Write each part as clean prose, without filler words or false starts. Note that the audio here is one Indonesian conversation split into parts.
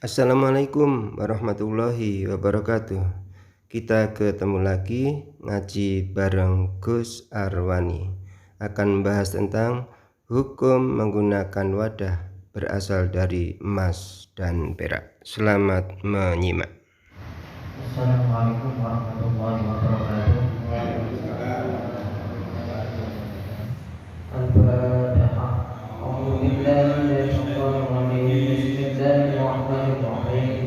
Assalamualaikum warahmatullahi wabarakatuh. Kita ketemu lagi ngaji bareng Gus Arwani. Akan membahas tentang hukum menggunakan wadah berasal dari emas dan perak. Selamat menyimak. Assalamualaikum warahmatullahi wabarakatuh. Al-Fatihah. A'udzu billahi minasyaitonir rajim. Bismillahirrahmanirrahim.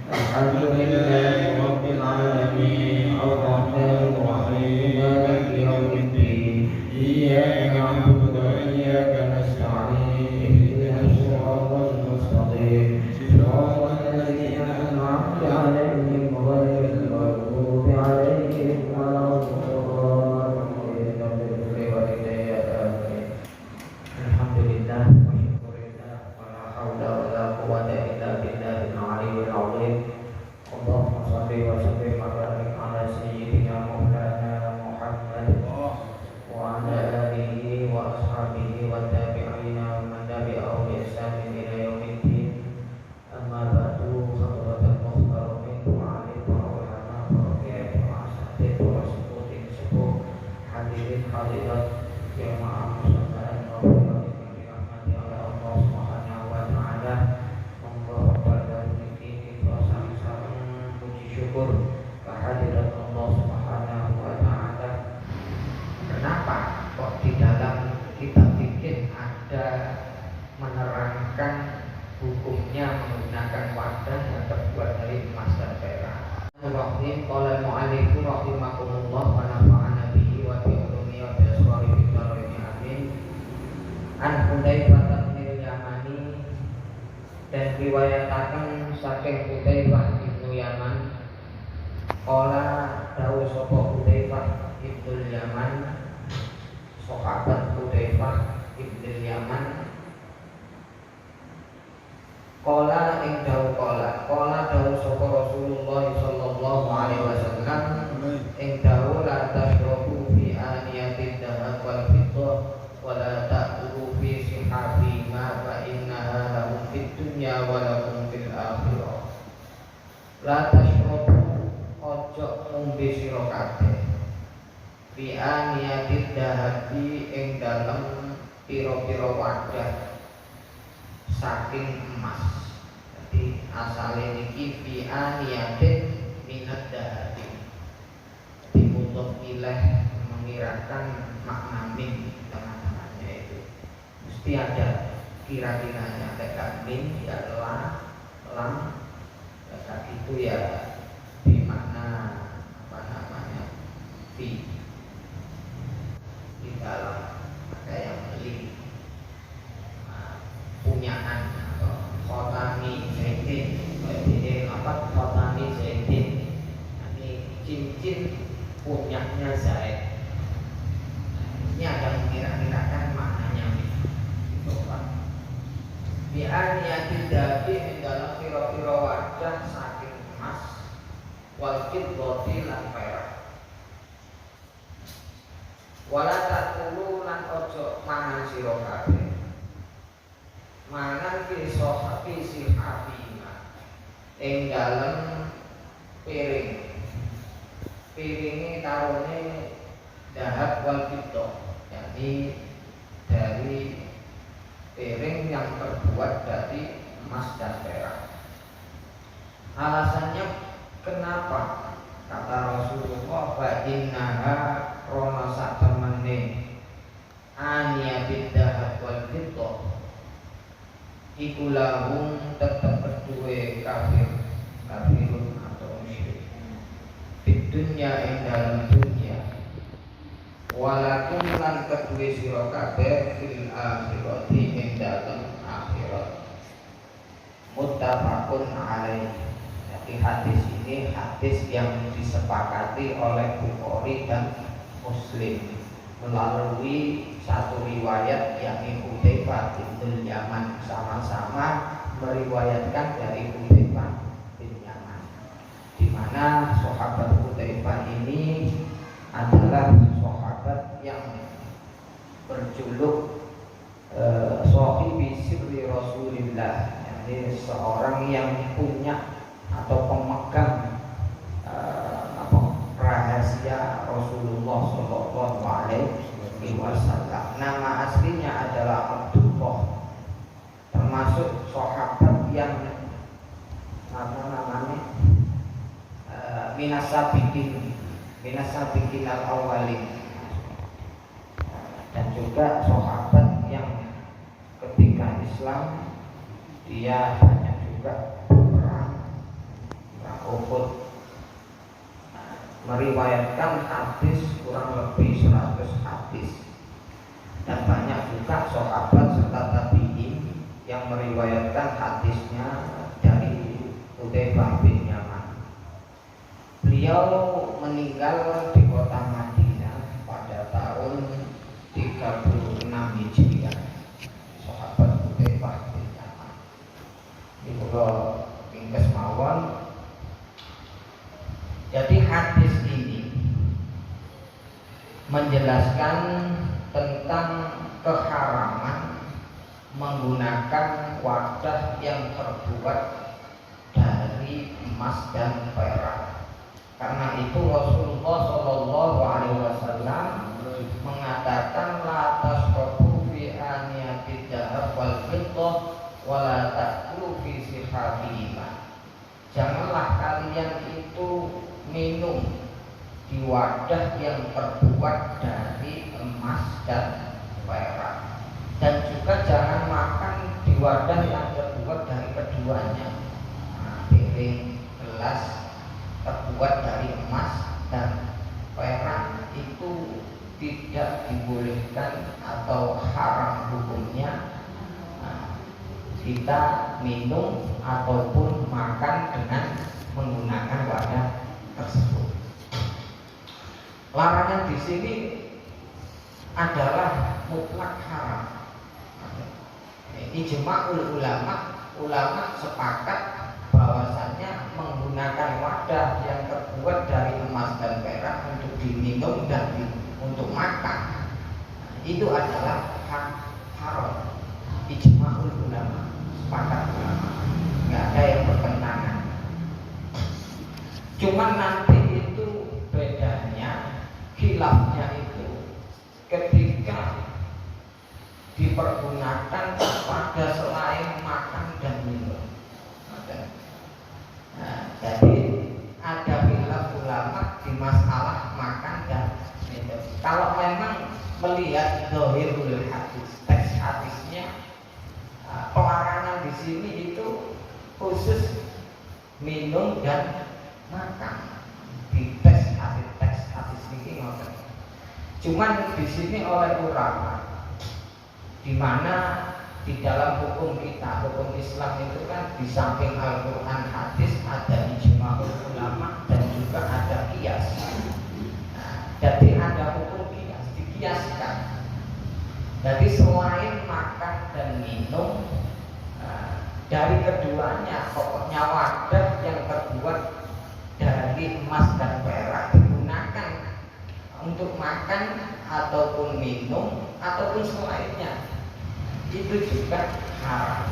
Alhamdulillahi rabbil alamin. Ar-Rahmanir Rahim. Maliki yaumiddin. Iyyaka na'budu wa iyyaka nasta'in. Ihdinas siratal mustaqim. Siratal ladzina an'amta 'alaihim ghairil maghdubi 'alaihim waladdallin. Alhamdulillah wa syukurillah wa la haula wa la quwwata illa billahil aliyyil azim. Allahumma shalli wa sallim wa barik ala sayyidina maulana Muhammad wa ala alihi wa ashabihi wa tabi'ina wa man tabi'ahum bi ihsanin ila yaumiddin. Amma ba'du, hadratul muhtaromin wa alim wa ulama wa qiyam wa asatid wa seputin sepuh hadirin hadirat yang maaf muslimin wa dirahmati oleh Allah Subhanahu wa taala. Monggo pada niki kita sama-sama puji syukur kehadirat Allah Subhanahu wa taala. Kenapa kok di dalam kitab fikih ada menerangkan hukumnya menggunakan wadah yang terbuat dari emas dan perak? Rahim qala al-mu'allif rahimakumullah wa nafa'ana bihi wa bi ulumi wa bi asrari bi dharain amin. An Hudzaifah bin Yamani, dan riwayataken saking Hudzaifah bin Yaman qala dawuh sapa Hudzaifah bin Yaman, sahabat Hudzaifah bin Yaman, qala ing dawuh qala dawuh sapa Rasulullah sallallahu alaihi wasallam ing dawuh la tashrabu fi aniyatid dhahab wal fiddah wa la ta'kulu fi sihabi ma fa innaha lahum fid dunya wa lakum fil akhirah. La tashrabu, ojo ngombe sira kabeh, fi aniyatid dhahabi ing dalem pira-pira wadah saking emas. Jadi asale niki fi aniyatin minad dahabi. Jadi untuk nilai mengirakan makna min di tengah-tengahnya itu mesti ada kira-kiranya. Kayak min ya lam kayak itu ya di makna apa namanya fi di dalam kayak yang beli punyaan atau khotami zaidin, jadi apa khotami zaidin, ini cincin punyanya Zaid. Ini ada mengira-kirakan maknanya itu Pak. Bi'aniyatid dabi ing dalam pira-pira wadah saking emas wal fiddati lan perak. Wala takulu lan ojo mangan sira kabeh mangan fi sohabi silhabima ing dalem piringi tarone dahab wal fiddah, yakni dari piring yang terbuat dari emas dan perak. Alasannya kenapa? Kata Rasulullah, wa innaha rona satemene aniyatid dahab wal fiddah iku lahum tetep kedue kafirun atau musyrik di dunya ing dalam dunya, walakum lan kedue sira kabeh fil akhirati ing dalam akhirat. Muttafaqun alaih. Jadi hadis ini hadis yang disepakati oleh Bukhari dan Muslim melalui satu riwayat, yakni Hudzaifah bin Yaman, sama-sama meriwayatkan dari Hudzaifah bin Yaman, di mana sahabat Hudzaifah ini adalah sahabat yang berjuluk sahibi sirri Rasulillah, Jadi seorang yang punya atau pemegang rahasia Rasulullah Shallallahu Alaihi Wasallam. Nama aslinya adalah Abdullah, termasuk sahabat yang apa namanya minasabiqin al-awwalin, dan juga sahabat yang ketika Islam dia banyak juga berperang Uhud, meriwayatkan hadis kurang lebih 100 hadis, dan banyak juga sahabat serta tabi'in yang meriwayatkan hadisnya dari Hudzaifah bin Yaman. Beliau meninggal di kota Madinah pada tahun 36 Hijriah. Sahabat Hudzaifah bin Yaman. Ini kula ringkes mawon. Jadi hadis ini menjelaskan tentang keharaman menggunakan wadah yang terbuat dari emas dan perak. Karena itu Rasulullah Shallallahu Alaihi Wasallam mengatakan la tasqabu fi aniyatid dzahab wal fiddah wa la ta'kulu fi sihafihima. Janganlah kalian itu minum di wadah yang terbuat dari emas dan perak, dan juga jangan makan di wadah yang terbuat dari keduanya. Piring, gelas terbuat dari emas dan perak itu tidak dibolehkan atau haram hukumnya kita minum ataupun makan dengan menggunakan wadah tersebut. Larangan di sini adalah mutlak haram. Ijma'ul ulama sepakat bahwasannya menggunakan wadah yang terbuat dari emas dan perak untuk diminum dan untuk makan itu adalah haram. Ijma'ul ulama, sepakat ulama, nggak ada yang bertentangan. Cuman nanti itu bedanya, khilafnya itu ketika dipergunakan pada selain makan dan minum. Jadi ada khilaf ulama di masalah makan dan minum. Kalau memang melihat zahirul hadis, teks hadisnya, pelarangan di sini itu khusus minum dan makan. Di teks hadis ini ngoten. Cuman di sini oleh ulama, di mana di dalam hukum kita, hukum Islam itu kan di samping Al-Quran hadis ada ijma'ul ulama dan juga ada qiyas. Jadi ada hukum qiyas, dikiaskan. Jadi selain makan dan minum, dari keduanya pokoknya wadah yang terbuat dari emas dan perak digunakan untuk makan ataupun minum ataupun selainnya, itu juga haram.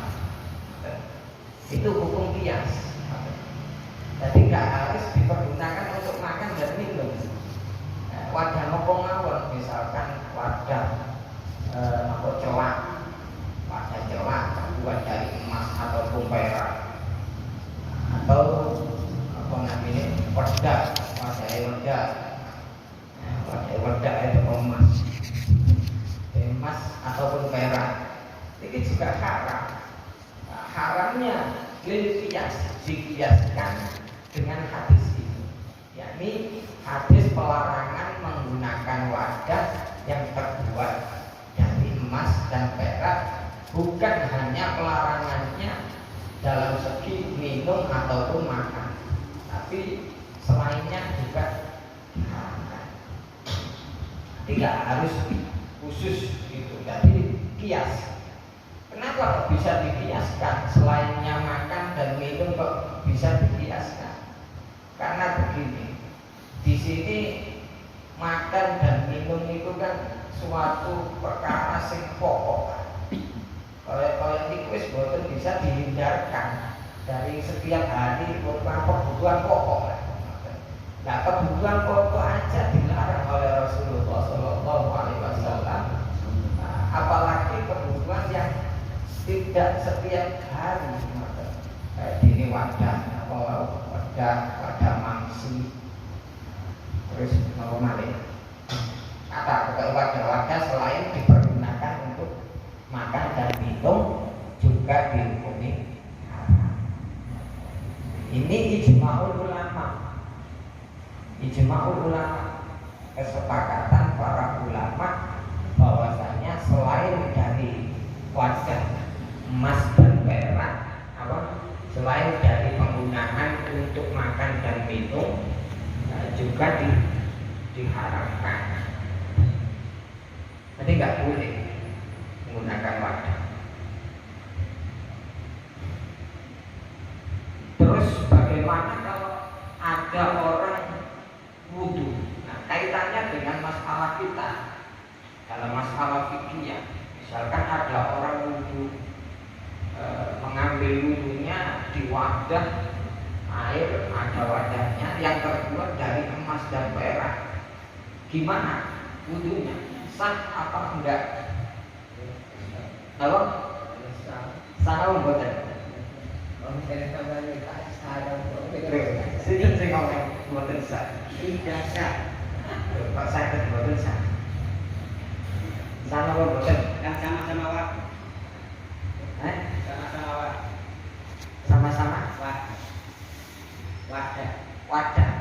Itu hukum qiyas. Jadi nggak harus dipergunakan untuk makan dan minum. Wadah nopo mawon, misalkan wadah celak, wadah celak terbuat dari emas ataupun perak, atau apa namanya wadah itu emas ataupun perak, ini juga haram. Haramnya lil qiyas, dikiaskan dengan hadis ini, yakni hadis pelarangan menggunakan wadah yang terbuat dari emas dan perak, bukan hanya pelarangannya dalam segi minum ataupun makan, tapi selainnya juga diharamkan. Tidak harus khusus gitu. Jadi kias. Kenapa bisa dikiaskan? Selainnya makan dan minum kok bisa dikiaskan? Karena begini, di sini makan dan minum itu kan suatu perkara sing pokok. Oleh niku wis boten bisa dihindarkan dari setiap hari merupakan kebutuhan pokok. Nah, kebutuhan pokok aja dilarang oleh Rasulullah Shallallahu Alaihi Wasallam. Nah, apalagi kebutuhan yang tidak setiap hari. Ini wadah, wadah mangsi, terus normal. Kata wadah-wadah selain dipergunakan untuk makan dan minum juga dihukumi haram. Ini ijma'ul ulama. Ijma'ul ulama, kesepakatan para ulama bahwasanya selain dari wadah emas dan perak, selain dari penggunaan untuk makan dan minum, juga diharamkan. Jadi nggak boleh menggunakan wadah. Terus bagaimana kalau ada orang wudhu? Nah, kaitannya dengan masalah kita dalam masalah fikih. Misalkan ada orang wudhu, mengambil wudhunya di wadah air, ada wadahnya yang terbuat dari emas dan perak. Gimana wudhunya? Sah apa enggak? Halo? Sah apa enggak? Sedikit saya ngomong buatan sah. Tidak sah. Pak saya buatan sah. Sah apa buatan? Kan sama-sama wak. Sama-sama wak. Sama-sama Wadah. wadah.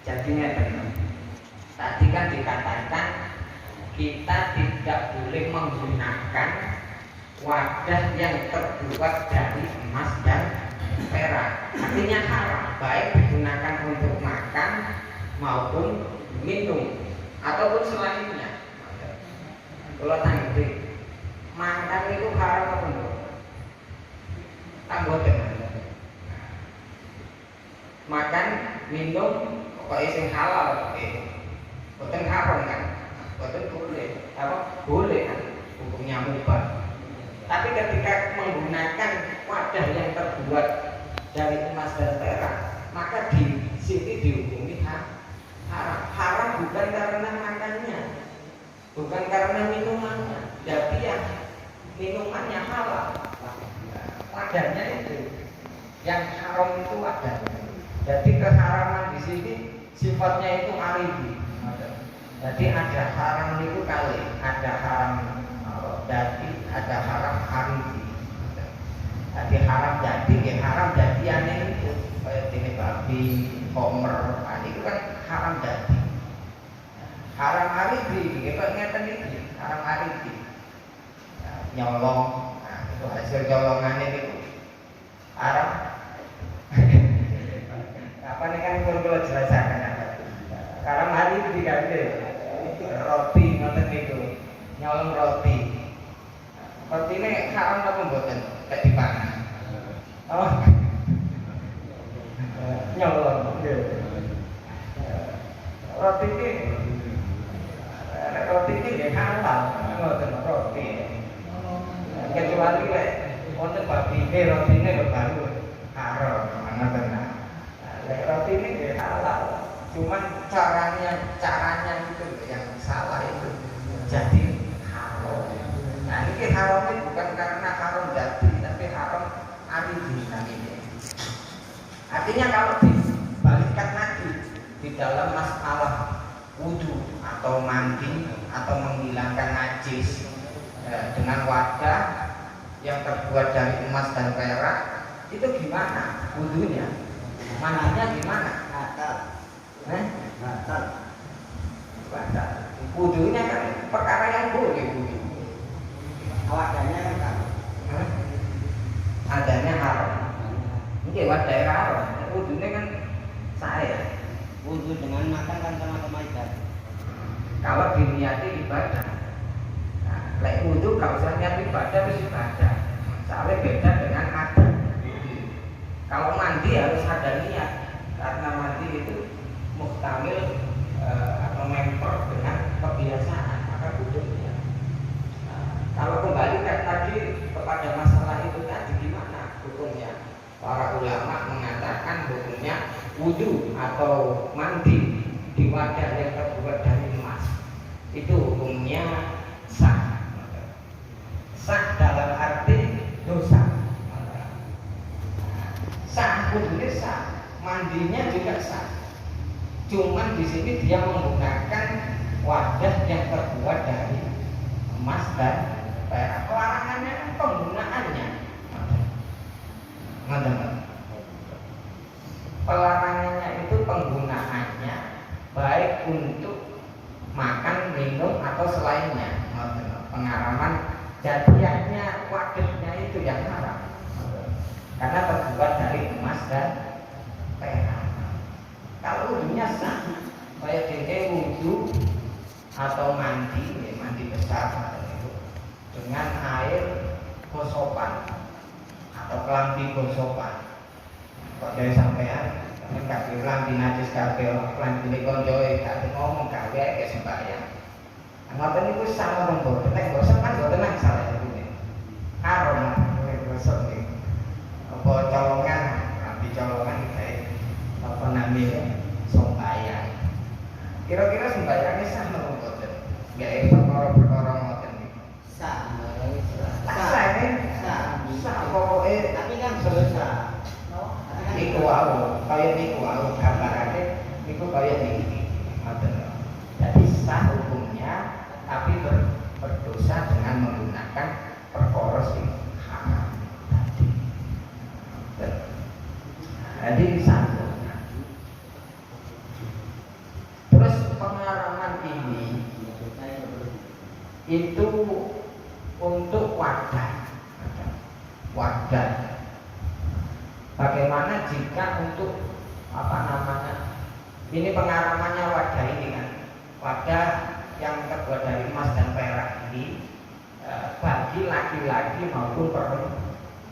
Jadinya benar. Tadi kan dikatakan kita tidak boleh menggunakan wadah yang terbuat dari emas dan perak. Artinya haram, baik digunakan untuk makan maupun minum ataupun selainnya. Kalau tadi makan itu haram apa enggak? Tambah dengan makan minum pokoknya sing halal, bukan haram kan? Bukan boleh, apa? Boleh kan? Hukumnya mubah. Tapi ketika menggunakan wadah yang terbuat dari emas dan perak, maka di sini dihukumi haram. Haram bukan karena makannya, bukan karena minumannya. Jadi yang minumannya halal, wadahnya itu. Yang haram itu wadahnya. Jadi keharaman di sini sifatnya itu arifi. Jadi ada haram itu kali, ada haram jadi, ada haram arifi. Jadi haram jadi, ya haram jadiannya itu kayak ini babi, komer, itu kan haram jadi. Haram arifi, kita ingatan itu haram arifi. Nyolong, nah, itu hasil nyolongannya itu haram. Apa nih kan kalau jelaskan apa? Haram arifi kan roti ngoten niku, nyolong roti. Roti ini haram apa mboten? Kayak dipangan. Oh. Nyolong. Roti ini halal, ngoten roti. Kecuali lek wonten babine rotine kok baru haram, ngoten. Lek roti ini halal. Cuman caranya itu yang salah itu jadi haram. Nah ini haramnya bukan karena haram jadi, tapi haram arifi namanya. Artinya kalau dibalikkan lagi di dalam masalah wudhu atau mandi atau menghilangkan najis dengan wadah yang terbuat dari emas dan perak, itu gimana wudhunya? Mandinya gimana? Batal. Wudhunya kan perkara yang boleh wudhu. Wadahnya kan Adanya haram. Ini wadah haram. Wudhunya kan saya. wudhu dengan makan kan sama-sama ibadah. Kalau diniati ibadah. Nah, lek wudhu kalau usah niat ibadah wis ibadah. Soalnya beda dengan adat. Kalau mandi harus ada niat, karena mandi itu muhtamil atau memper dengan kebiasaan, maka butuh niat. Nah, kalau kembali ke wudu atau mandi di wadah yang terbuat dari emas itu hukumnya sah. Sah dalam arti dosa. Sah, wudhunya sah, mandinya juga sah. Cuman di sini dia menggunakan wadah yang terbuat dari emas dan perak. Pelarangannya kan penggunaannya. Pelarangannya itu penggunaannya baik untuk makan, minum atau selainnya. Pengaraman jadiannya wadahnya itu yang haram karena terbuat dari emas dan perak. Kalau wudhunya sah, kayak dia wudhu atau mandi, mandi besar itu dengan air gosopan atau kelambi gosopan. Kok dari sampean kan kabeh kelambi najis kabeh kelambi ne koncoe kabeh ngomong kabeh kayak sembahyang. Ngoten niku sama mboten nek gosok kan mboten nang salah niku. Haram nek gosok niku. Apa colongan, kelambi colongan kayak apa namanya sembahyang. Kira-kira sembahyangnya sah napa mboten? Nggih perkara-perkara ngoten niku. Sah. Sah pokoke Tapi kan dosa. niku wau, kaya niku wau gambarane niku kaya niki. Ngoten. Jadi sah hukumnya tapi berdosa dengan menggunakan perkara sing haram tadi. Jadi satu. Terus pengaraman ini itu untuk wadah. Bagaimana jika untuk apa namanya? Ini pengaramannya wadah ini kan. Wadah yang terbuat dari emas dan perak ini bagi laki-laki maupun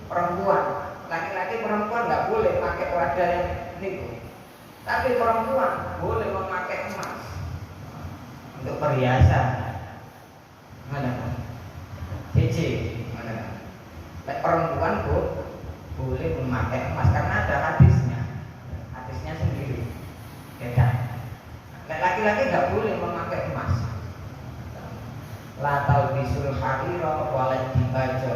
perempuan. Laki-laki perempuan nggak boleh pakai wadah yang ini, tapi perempuan boleh memakai emas untuk perhiasan. Mana? Cici, mana? Perempuan boleh memakai emas karena ada hadisnya sendiri. Beda. Laki-laki nggak boleh memakai emas. La talbisul harira wala dibaja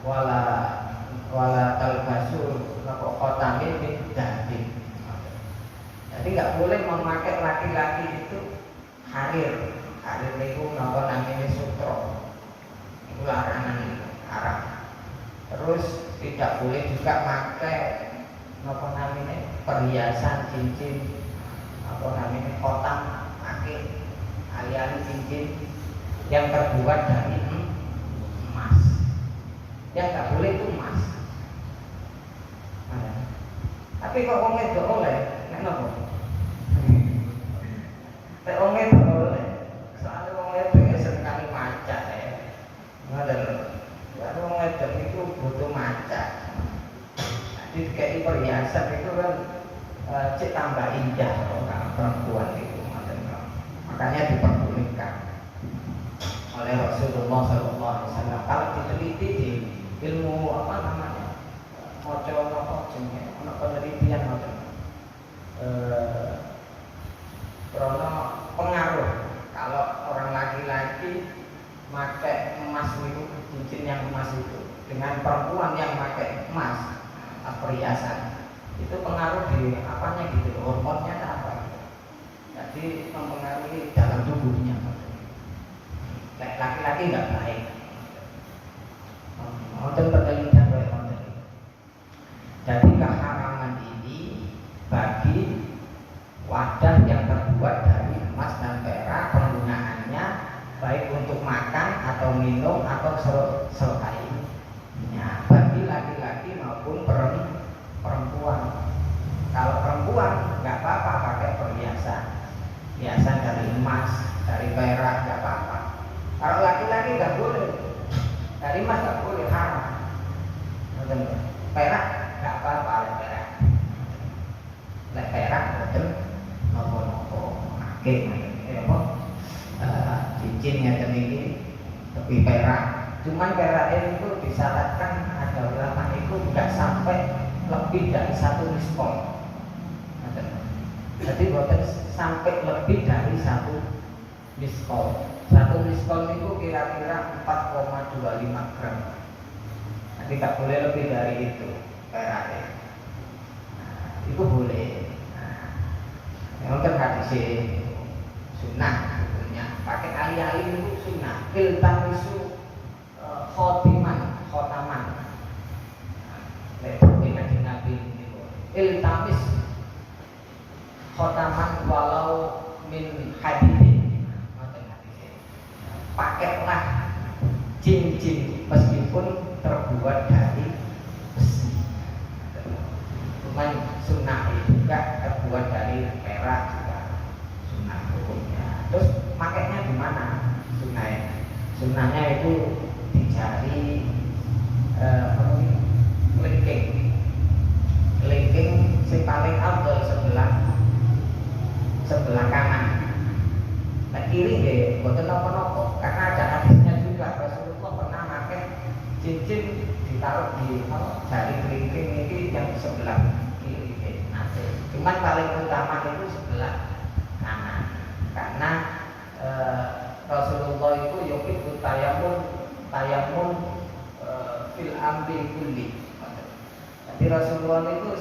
wala talbasul khotamin min dahbin. Jadi nggak boleh memakai laki-laki itu harir itu napa namanya sutro. Itu larangan itu, haram. Terus tidak boleh juga pakai napa namanya perhiasan cincin apa namanya kotak pakai alih-alih cincin yang terbuat dari emas. Yang nggak boleh itu emas. Tapi kok wong wedok oleh, nek napa? Nek wong wedok oleh, soalnya wong wedok sekali maca ya. Ngoten. Kalau wong wedok itu butuh maca. Jadi kayak perhiasan itu kan cek tambah indah kalau perempuan itu. Makanya diperbolehkan oleh Rasulullah SAW. Kalau diteliti di ilmu apa namanya penelitian karena pengaruh kalau orang laki-laki pakai emas itu, cincin yang emas itu dengan perempuan yang pakai emas perhiasan itu pengaruh di apanya gitu, hormonnya apa gitu. Jadi mempengaruhi dalam tubuhnya. Laki-laki nggak baik. Model penelitian model. Jadi keharaman ini bagi wadah yang terbuat dari emas dan perak, penggunaannya baik untuk makan atau minum atau selainnya bagi laki-laki maupun perempuan. Kalau perempuan nggak apa-apa pakai perhiasan dari emas, dari perak nggak apa-apa. Kalau laki-laki nggak boleh, dari emas nggak boleh, haram. Perak nggak apa-apa, perak. Perak betul, nopo-nopo, akeh, apa? Cincinnya demikian, tapi perak. Cuman perak itu disyaratkan ada ulama itu nggak sampai lebih dari 1 miskol. Jadi boten sampai lebih dari 1 miskol. 1 miskol itu kira-kira 4,25 gram. Jadi tidak boleh lebih dari itu peraknya. Itu boleh. Memang hadis sunnah sebetulnya. Pakai alih-alih itu sunnah. Iltamisu khotaman. Lepas di Nabi itu. Iltamis khotaman walau min hadidin. Pakailah cincin meskipun terbuat dari besi. Cuman sunnah juga terbuat dari perak juga sunnah hukumnya. Terus makainya di mana sunnahnya? Sunnahnya itu di jari kelingking si paling afdal sebelah kanan. Nah kiri ya, bukan nopo-nopo karena ada hadisnya juga Rasulullah pernah pakai cincin ditaruh di jari kelingking ini yang sebelah kiri. Cuman paling utama itu sebelah kanan karena Rasulullah itu yuhibbu tayamun fil amri kulli. Jadi Rasulullah itu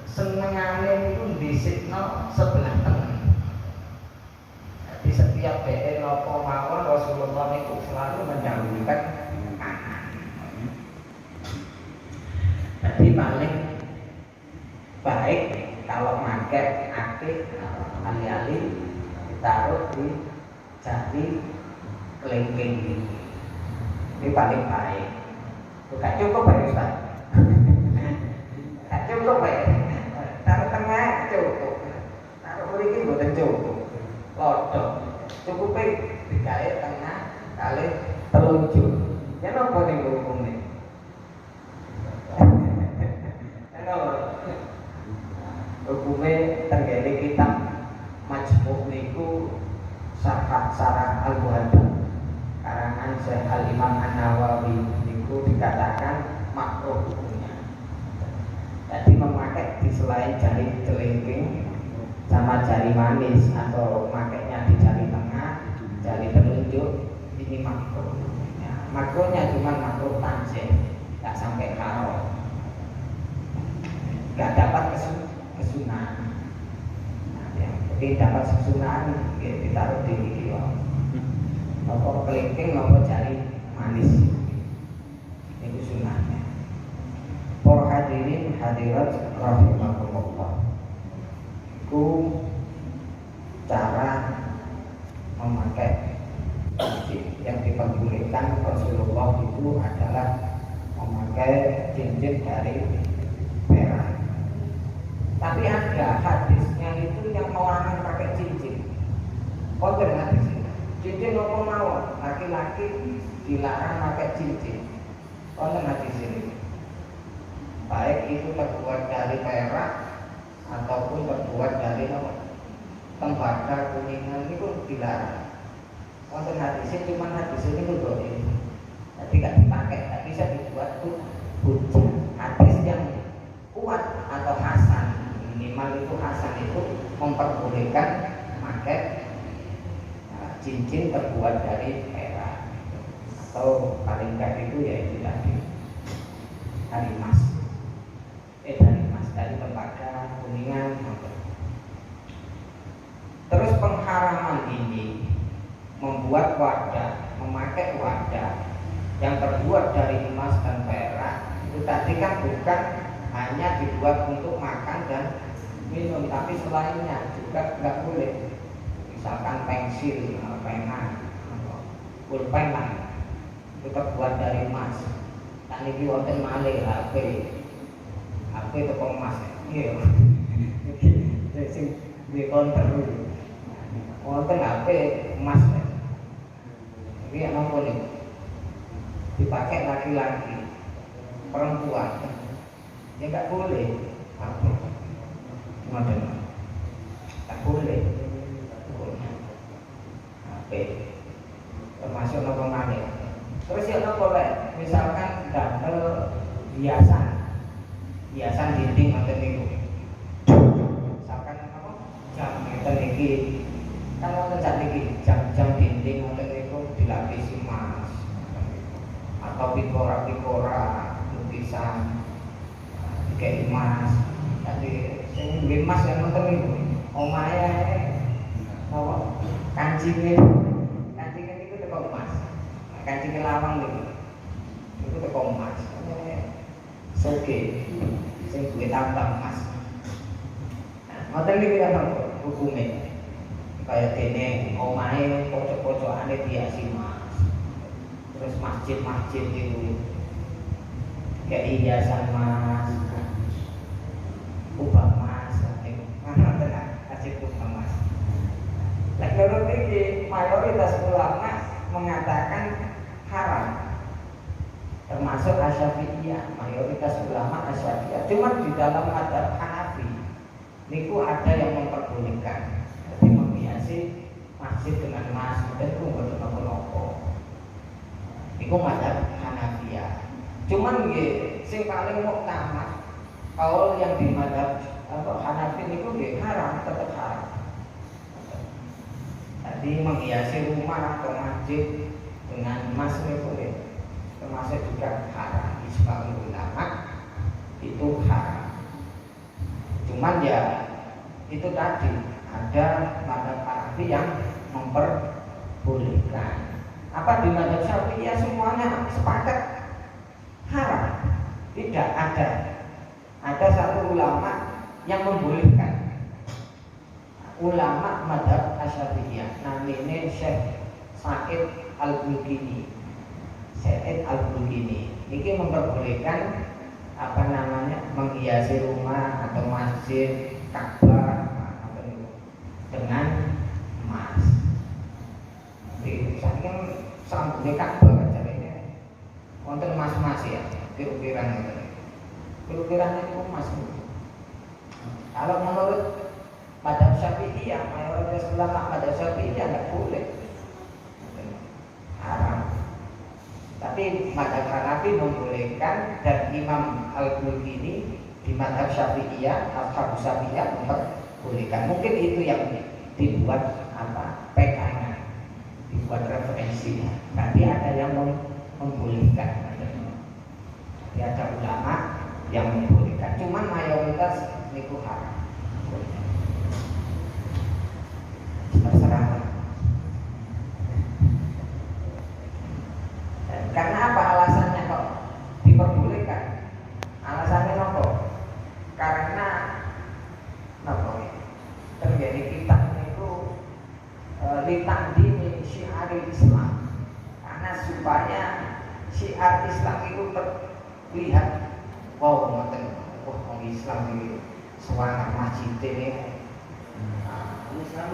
senengane itu disikno sebelah tengah. Jadi setiap bede nopo mawon Rasulullah itu selalu mendahulukan kanan. Jadi paling baik kalau pakai akik alih-alih ditaruh di jari kelingking ini paling baik. Bukan cukup ya Ustaz. Tidak cukup ya. Taruh tengah cukup. Taruh mriki mboten cukup. Lodok. Cukup dikait tengah kali telunjuk. Ya napa ning hukumne? Hukumnya terjadi kitab Majmu' niku Sarah Al-Muhadzab karangan Syekh Al-Imam An-Nawawi niku dikatakan makruh hukumnya. Jadi memakai di selain jari kelingking sama jari manis atau makainya di jari tengah, jari telunjuk ini makruh. Makruhnya cuma makruh tanzih, tidak sampai haram. Tidak dapat kesunahan. Jadi dapat kesunahan ditaruh di gigi. Nopo kelingking, nopo jari manis. Itu sunahnya. Para hadirin hadirat rahimakumullah. Itu cara memakai yang diperbolehkan Rasulullah itu adalah memakai cincin dari perak. Tapi ada hadisnya itu yang melarang pakai cincin. Konten hadisnya. Cincin nopo mawon, laki-laki dilarang pakai cincin. Konten hadis ini. Baik itu terbuat dari perak ataupun terbuat dari tembaga kuningan itu dilarang. Konten hadisnya cuma hadis ini tuh ini. Jadi tidak dipakai, tidak bisa dibuat tuh hujah. Hadis yang kuat atau hasan, minimal itu hasan itu memperbolehkan pakai cincin terbuat dari perak atau paling enggak itu ya itu tadi dari emas, dari tembaga kuningan. Terus pengharaman ini membuat wadah, memakai wadah yang terbuat dari emas dan perak itu tadi kan bukan hanya dibuat untuk makan dan minum, tapi selainnya juga nggak boleh. Misalkan pensil, pena, pulpen itu terbuat dari emas. Tak niki wonten malih HP itu emas. Iya. Sing di counter wonten HP emas. Iki ana apa nih? Dipakai laki-laki, perempuan. Ya nggak boleh. Ngoten. Tak boleh. HP termasuk nopo maneh. Terus ya nopo lek misalkan damel hiasan dinding ngoten niku. Misalkan apa? jam ngeten iki kan wonten sakniki jam-jam dinding wonten niku dilapisi emas atau pikora-pikora lukisan kayak emas. Jadi sing duwe emas yang wonten niku omahe apa kancinge niku teko emas. Kancinge lawang niku teko emas. Soge sing duwe tambang emas. Ngoten niku kan hukume. Kaya dene omahe pojok-pojokane dihiasi emas. Terus masjid-masjid itu kayak hiasan emas, kubah emas, mana tenan kasih kubah emas. Menurut ini mayoritas ulama mengatakan haram, termasuk Asy-Syafi'iyah, mayoritas ulama Asy-Syafi'iyah. Cuma di dalam madzhab Hanafi, niku ada yang memperbolehkan, jadi menghiasi masjid dengan emas, dan itu nggak nopo-nopo. Niku madzhab Hanafiyah. Cuman nggih sing paling muktamad kaul yang di madzhab Hanafi niku nggih haram, tetap haram. Jadi menghiasi rumah atau masjid dengan emas niku nggih termasuk juga haram. Ijma ulama itu haram. Cuman ya itu tadi ada madzhab Hanafi yang memperbolehkan. Apa di madzhab Syafi'iyah semuanya sepakat haram? Tidak ada. Ada satu ulama yang membolehkan. Ulama madzhab Asy-Syafi'iyah namanya Syekh Sa'id Al-Bulkini. Sa'id Al-Bulkini ini memperbolehkan apa namanya menghiasi rumah atau masjid, Ka'bah dengan emas. Di saking sambungnya Ka'bah caranya wonten emas-emas ya, kira-kira itu emas. Kalau menurut madzhab Syafi'iyah, mayoritas ulama madzhab Syafi'iyah tidak boleh, haram. Tapi madzhab Hanafi membolehkan, dan Imam Al-Bulkini di madzhab Syafi'iyah, Ashabu Syafi'iyah memperbolehkan. Mungkin itu yang dibuat apa pegangan, dibuat referensinya. Tapi ada yang membolehkan. Jadi ada ulama yang membolehkan. Cuman mayoritas niku haram. Terserah. Karena apa alasannya kok diperbolehkan? Alasannya nopo? Karena nopo terjadi kitab itu litandini syiaril Islam. Karena supaya syiar Islam itu terlihat, wow, ngoten, wong Islam ini semangat masjid ini. Islam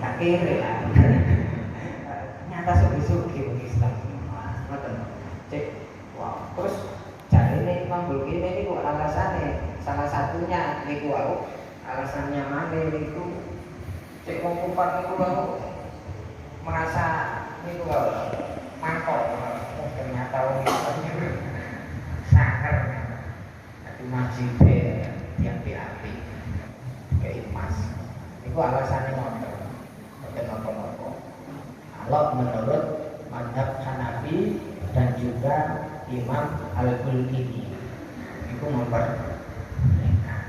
akhirnya lah. Nyata sugi-sugi wong Islam. Ngoten. Cek, wow. Terus jare ini Imam Bulkini ini kok alasannya salah satunya niku alasannya mana niku cek wong kufar niku merasa niku mangkok. Ternyata wong Islam sakar. Tapi masjid yang diapi kayak emas. Itu alasannya nopo. Kalau menurut madzhab Hanafi dan juga Imam Al-Bulkini itu memperbolehkan.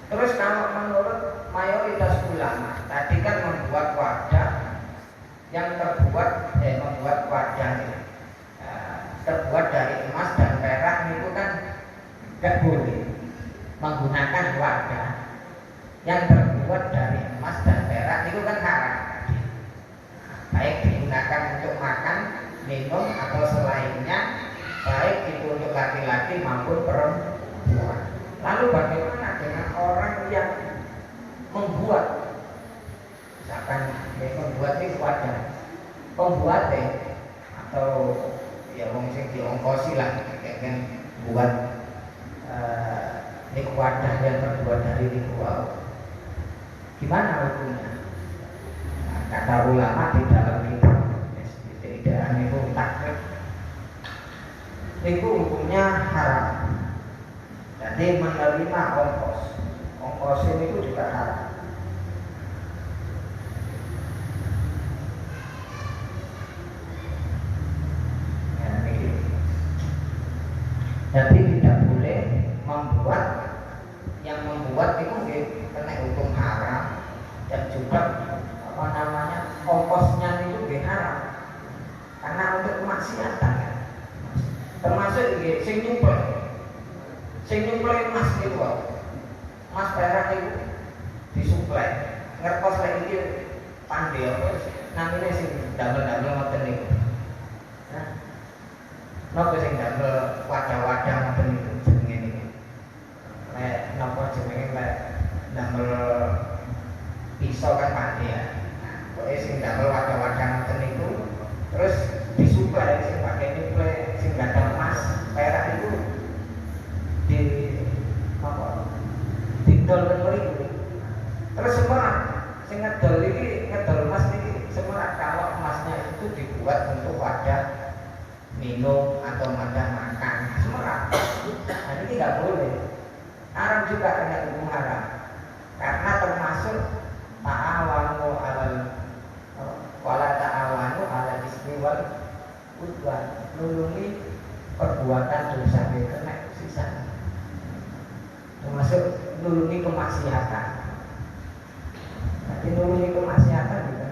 Terus kalau menurut mayoritas ulama tadi kan membuat wadah yang membuat wadah terbuat dari emas dan perak itu kan tidak boleh menggunakan wadah yang terbuat dari emas dan perak itu kan haram. Baik digunakan untuk makan, minum atau selainnya, baik itu untuk laki-laki maupun perempuan. Lalu bagaimana dengan orang yang membuat, misalkan membuat ini wadah, pembuatnya atau ya wong sing diongkosi lah, kayak buat ini wadah yang terbuat dari niku. Gimana hukumnya? Nah, kata ulama di dalam kitab tidak niku takrif, niku hukumnya haram. Jadi menerima ongkos kosin itu juga haram. Ya, ini. Jadi tidak boleh membuat yang membuat itu kena hukum haram, dan juga apa namanya ongkosnya itu haram karena untuk kemaksiatan ya. Termasuk sing nyuplai emas itu, emas perak itu disuplai ngertos lagi itu pandai apa namanya sing damel-damel ngoten niku. Nah, napa sing damel wadah-wadah ngoten niku jenenge niki. Lek napa jenenge lek damel pisau kan pandai ya. Pokoke sing damel wadah-wadah ngoten niku terus disuplai sing pakai nyuplai sing gadah emas perak itu di apa didol mriku terus semerat sing ngedol iki ngedol emas iki semerat kalau emasnya itu dibuat untuk wadah minum atau wadah makan semerat. Nah ini tidak boleh, haram juga, kena hukum haram karena termasuk ta'awanu alal wala ta'awanu alal ismi wal udwan, nulungi perbuatan dosa kena sisa, termasuk nulungi kemaksiatan. Nanti nulungi kemaksiatan juga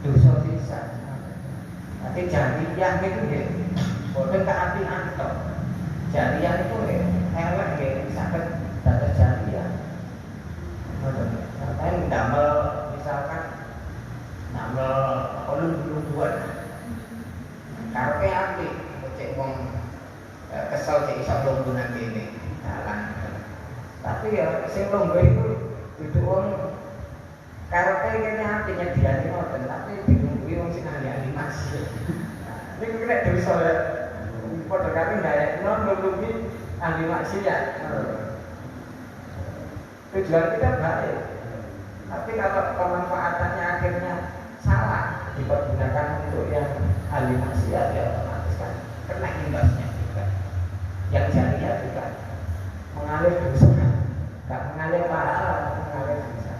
dosa sisa. Nanti jariyah itu ya, boleh keapian toh. Jariyah itu elek ya, sampai data jariyah. Sampai damel misalkan damel ulun-ulun karo ke api, cek wong kesel cek iso lungguh nang kene dalan. Tapi ya sing lungguh itu dudu wong karepe kene api nyediani ngoten, tapi dilungguhi wong sing ahli mas. Niku kena dosa ya. Padha karo ndayekno nulungi ahli maksiat. Tujuan kita baik, tapi kalau pemanfaatannya akhirnya salah, dipergunakan untuk yang ahli maksiat ya otomatis kan kena imbasnya juga. Yang jariah juga mengalir dosa, gak mengalir pahala, mengalir dosa.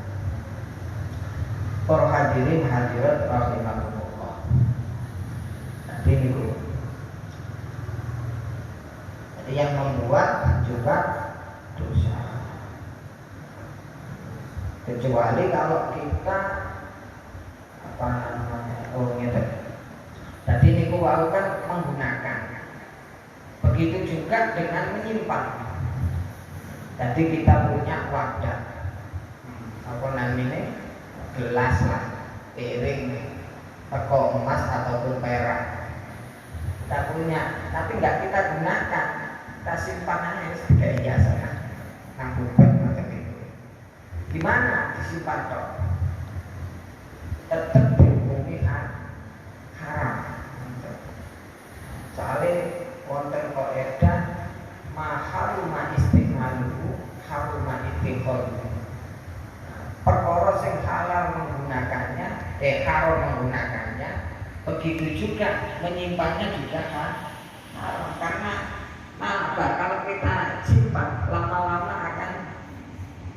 Para hadirin hadirat rahimakumullah. Jadi niku. Jadi yang membuat juga dosa. Kecuali kalau kita apa namanya jadi niku wau kan menggunakan, begitu juga dengan menyimpan. Jadi kita punya wadah apa namanya gelas lah, piring, teko emas ataupun perak kita punya, tapi nggak kita gunakan, kita simpan aja sebagai hiasan nang bubet macam itu. Gimana disimpan toh? Tetap dihukumi haram. Soalnya wonten kaidah maharuma istimaluhu haruma ittikhadhu. Perkara sing halal menggunakannya, haram menggunakannya, begitu juga menyimpannya juga haram. Karena kalau kita simpan lama-lama akan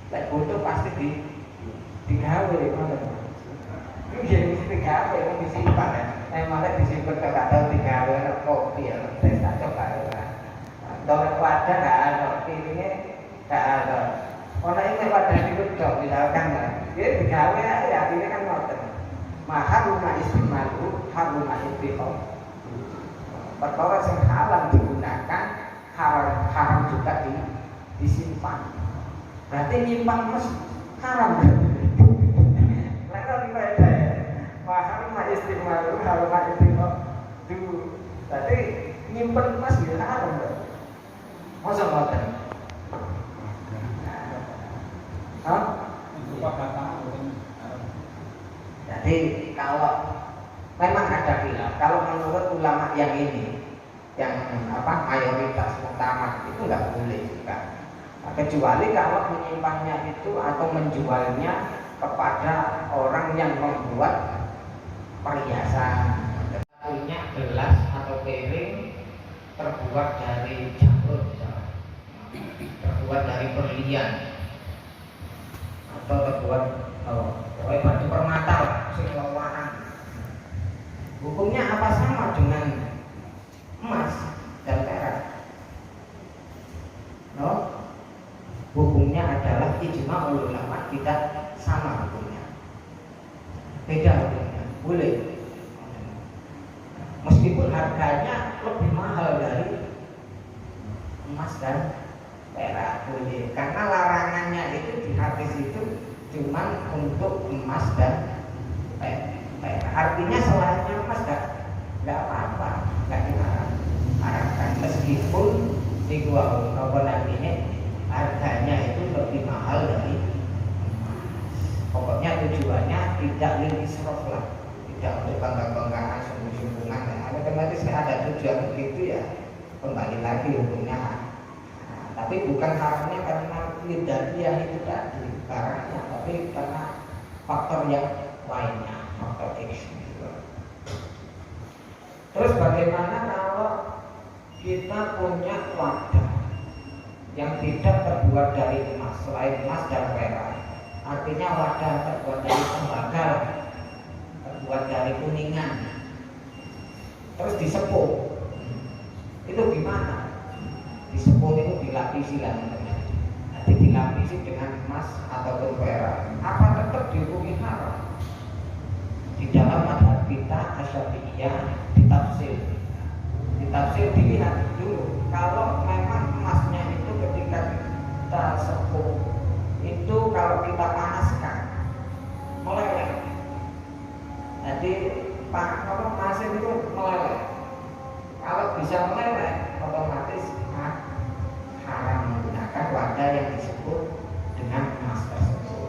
lek butuh pasti digawe ngono. Jadi mesti digawe, mesti disimpan ya. Malah disimpan ke kata digawe kopi ya, teh tak coba ya. Kalau wadah nggak ada, piringnya nggak ada. Orang ini wadah dikucok misalkan lah, dia digawe ya, ini kan ngoten. Maharuma istimalu, haruma ittikhadhu. Perkara yang halal digunakan, haram juga disimpan. Berarti nyimpan mas haram. Maharuma istimalu, haruma ittikhadhu. Berarti nyimpan emas ya haram. Masa ngoten? Jadi kalau memang ada khilaf, kalau menurut ulama yang ini, yang mayoritas muktamad itu nggak boleh juga. Nah, kecuali kalau menyimpannya itu atau menjualnya kepada orang yang membuat perhiasan. Punya gelas atau piring terbuat dari jamur, terbuat dari berlian, atau terbuat oleh batu permata sing warna. Hukumnya apa sama dengan emas dan perak? No? Hukumnya adalah ijma ulama, tidak sama hukumnya. Beda hukumnya. Boleh. Meskipun harganya lebih mahal dari emas dan perak, boleh. Karena larangannya itu di hadis itu cuma untuk emas dan perak. Artinya selainnya emas nggak apa-apa, nggak dilarangkan. Meskipun di gua nantinya harganya itu lebih mahal dari emas. Pokoknya tujuannya tidak israf lah, tidak untuk bangga-banggaan, sombong-sombongan. Otomatis ada tujuan begitu ya, kembali lagi hukumnya. Tapi bukan haramnya karena lidahnya itu tadi barangnya, tapi karena faktor yang lainnya, faktor X. Terus bagaimana kalau kita punya wadah yang tidak terbuat dari emas, selain emas dan perak? Artinya wadah terbuat dari tembaga, terbuat dari kuningan, terus disepuh. Itu gimana? Disepuh itu dilapisi lah namanya. Nanti dilapisi dengan emas ataupun perak. Apa tetap dihukumi haram? Di dalam mazhab kita Asy-Syafi'iyah ditafsir dilihat dulu. Kalau memang emasnya itu ketika kita sepuh itu kalau kita panaskan meleleh. Jadi kalau emasnya itu meleleh. Kalau bisa meleleh, otomatis haram menggunakan wadah yang disebut dengan emas tersebut.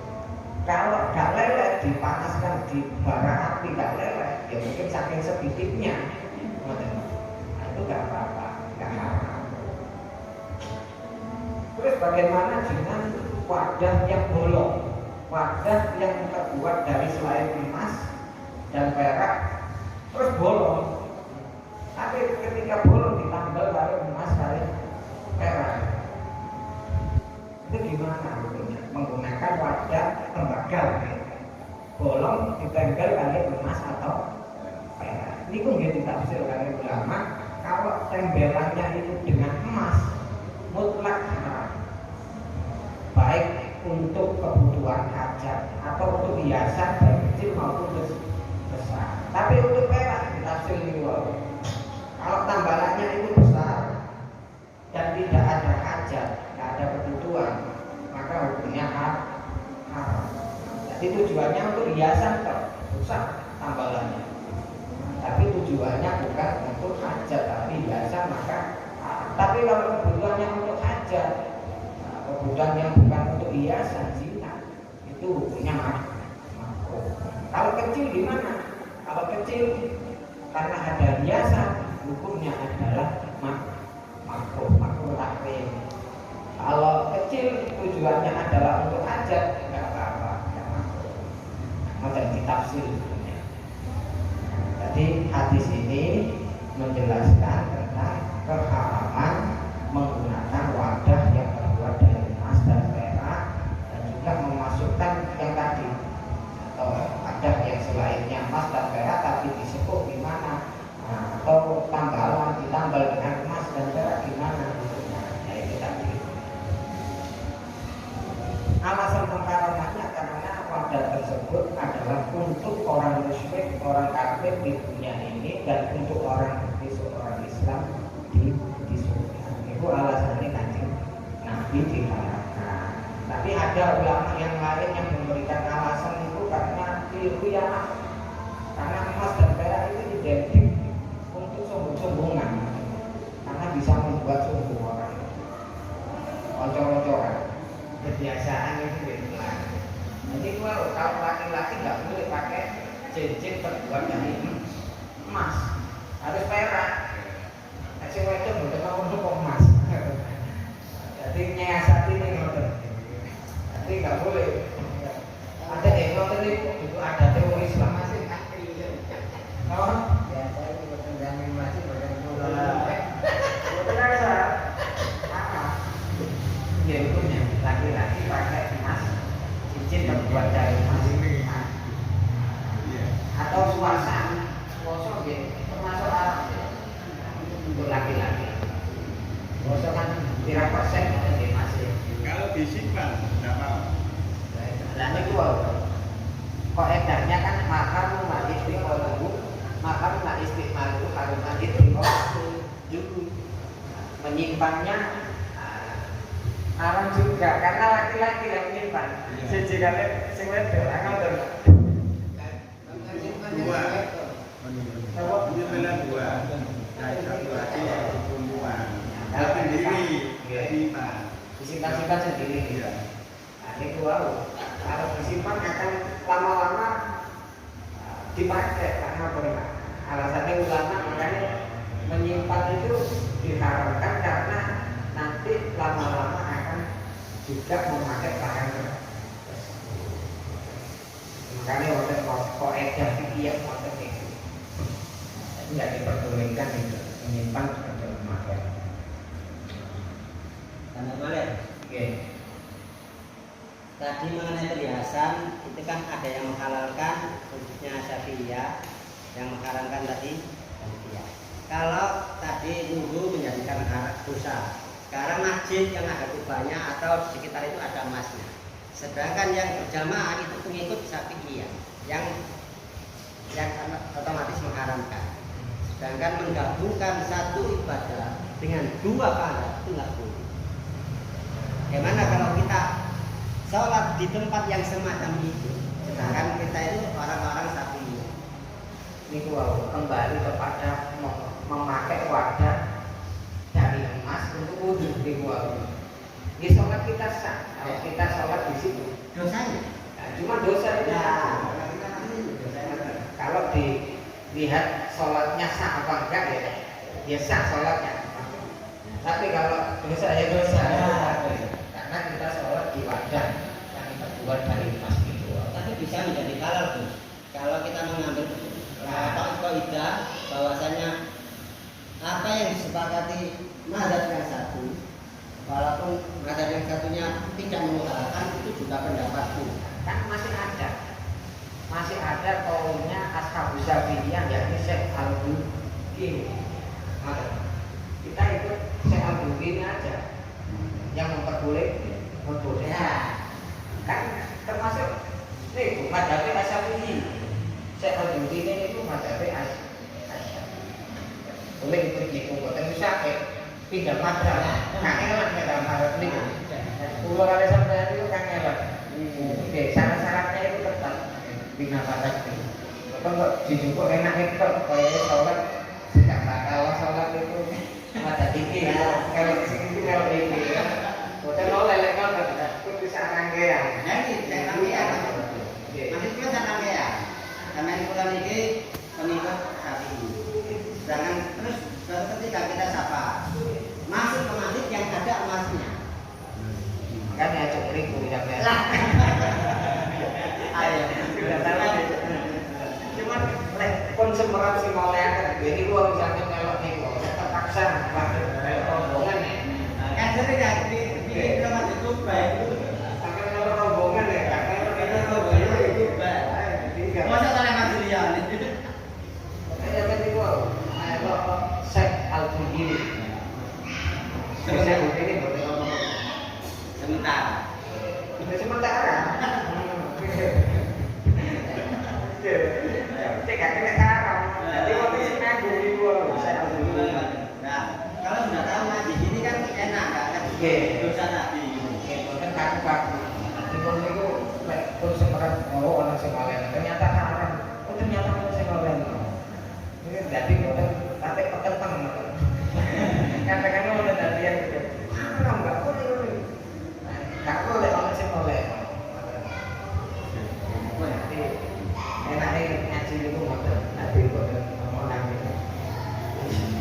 Kalau gak leleh, dipanaskan di bara api gak leleh, ya mungkin saking sedikitnya, nah, itu gak apa-apa, gak haram. Terus bagaimana dengan wadah yang bolong? Wadah yang terbuat dari selain emas dan perak, terus bolong. Tapi ketika bolong ditambal dari emas dari perak, itu gimana hukumnya? Menggunakan wadah tembaga, bolong ditempel kali emas atau perak. Ini pun dia ditafsir oleh ulama. Kalau tembelannya itu dengan emas, mutlak haram, baik untuk kebutuhan hajat atau untuk hiasan baik kecil maupun besar. Tapi untuk perak ditafsir ini kalau tambalannya itu besar dan tidak ada hajat, tidak ada kebutuhan, maka hukumnya haram. Jadi tujuannya untuk hiasan besar tambalannya, tapi tujuannya bukan untuk hajat tapi hiasan, maka tapi kalau kebutuhannya untuk hajat, kebutuhan yang bukan untuk hiasan, zina, itu hukumnya makruh. Kalau kecil gimana? Kalau kecil karena ada hiasan, hukumnya adalah makruh tahrim. Kalau kecil tujuannya adalah untuk hajat, nggak apa-apa, nggak makruh. Macam ditafsir hukumnya. Jadi hadis ini menjelaskan tentang keharaman menggunakan wadah yang terbuat dari emas dan perak, dan juga memasukkan yang tadi atau wadah yang selainnya emas dan perak tapi disebut gimana, atau tambalan ditambal dengan emas dan perak gimana, ya itu tadi. Alasan pengharamannya karena wadah tersebut adalah untuk orang musyrik, orang kafir di dunia ini, dan untuk orang Islam di surga. Itu alasannya Kanjeng Nabi diharamkan. Tapi ada ulama yang lain yang memberikan alasan itu karena khiyanah, karena emas dan perak itu identik untuk sombong-sombongan, karena bisa membuat sombong orang, oncor-oncoran, kebiasaan itu benar. Jadi kalau laki-laki nggak boleh pakai cincin terbuat dari emas, harus perak. Nasi wedok bukan mau emas. Jadi nyiasati ini ngoten. Jadi nggak boleh. Ada yang ngoten itu ada teori Islam masih kaki. Oh, ya saya juga penjamin masih berkenaan. Berasa apa? Ya hukumnya laki-laki pakai emas, cincin pirang persen ada di masih. Kalau disimpan tidak mau. Lah niku kok edarnya kan mahar ma istiqomah, mahar ma istiqomah harus istiqomah dulu menyimpannya alam juga karena laki-laki yang menyimpan. Siji kali sing wedok ngoten. Dua. Ini benar dua. Nah, satu lagi perempuan. Sendiri. Disimpan. Disimpan sendiri. Iya. Nah, ini wow. Kalau disimpan akan lama-lama dipakai karena apa? Alasannya ulama makanya menyimpan itu diharamkan karena nanti lama-lama akan juga memakai barang tersebut. Makanya waktu kok edah fikih waktu itu tidak diperbolehkan itu menyimpan atau memakai. Tanda balik. Oke. Tadi mengenai perhiasan itu kan ada yang menghalalkan, khususnya Syafi'iyah yang mengharamkan tadi Hanafiya. Kalau tadi dulu menjadikan dosa, sekarang masjid yang ada kubahnya atau di sekitar itu ada emasnya. Sedangkan yang berjamaah itu pengikut Syafi'iyah yang otomatis mengharamkan. Sedangkan menggabungkan satu ibadah dengan dua pahala itu nggak boleh. Bagaimana kalau kita sholat di tempat yang semacam itu, sedangkan kita itu orang-orang Syafi'iyah. Ini kembali kepada memakai wadah dari emas untuk wudhu di Ini sholat kita sah, kalau kita sholat di situ. Dosanya? Nah, cuma dosa itu. Kalau dilihat sholatnya sah apa enggak ya sah sholatnya. Tapi kalau dosa ya dosa. Karena kita sholat di wadah yang terbuat dari emas itu. Tapi bisa menjadi halal tuh. Kalau kita mengambil kaidah bahwasanya apa yang disepakati mazhab yang satu, walaupun mazhab yang satunya tidak menghalalkan, itu juga pendapatku. Kan masih ada kaumnya Ashabus Syafi'iyah yakni Syekh Al-Bukhari. Kita ikut Syekh Al-Bukhari aja yang memperbolehkan. Ya, kan termasuk nih mazhab Asyafi'i. Syekh Al-Bukhari itu mazhab Asyafi'i. Boleh itu boten usah pindah mazhab. Kang elak nek mazhab niku. Kulo kali sampeyan itu kang elak. Oke, syarat-syaratnya itu ketat. Pindah mazhab itu. Kok dijupuk enak itu kaya sholat tidak bakal sholat itu mazhab iki. Kalau sing itu kalau iki. Boten oleh lek ngono kudu bisa rangkaian. Jadi saya rangkaian. Maksudnya saya rangkaian. Karena ikutan ini pengikut Syafi'i. Sedangkan terus ketika kita sapa masuk ke masjid yang ada emasnya. Kan ya cuk riku tidak beres. Ayo. Sudah salah. Cuman lek pun semerap sing oleh akeh iki gua misalnya melok niku terpaksa kayak rombongan ya. Kan sering ya di rumah itu baik. Sampai melok rombongan ya, karena rombongan itu baik. Masa oleh Mas Julian itu. Saya tadi gua Syekh Al-Bukhari. Syekh Al-Bukhari boleh ngomong Sementara. sementara. Tidak kena karam. Jadi waktu itu nganggur di gua Syekh Al-Bukhari. Nah, kalau sudah tahu ngaji gini kan enak kan? Dosa tadi. Kan kaku-kaku. Niku lek pun semerap ono sing oleh. Ternyata haram. Oh ternyata ono sing oleh. Ini dadi boten tapi peteng. Katakan ono dadi yang gitu. Haram enggak boleh. Enggak boleh ono sing oleh. Nanti enaknya ngaji niku ngoten. Nanti boten ngomong nang niku.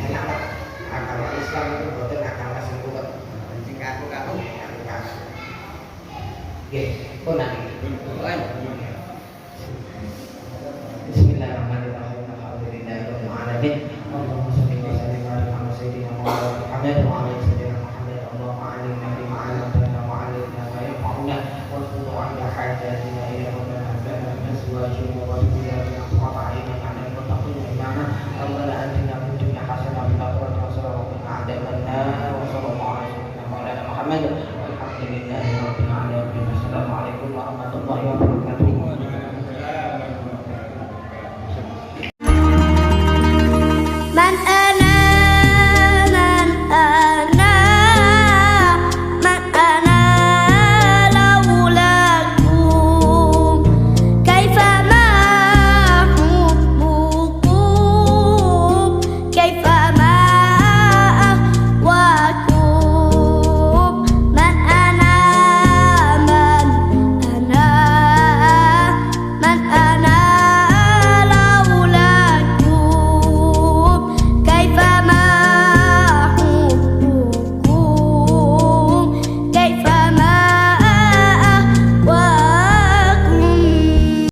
Enak lah. Agama Islam itu boten agama sing kuat. Sing kaku-kaku. Oke, pun nanti. Bismillahirrahmanirrahim.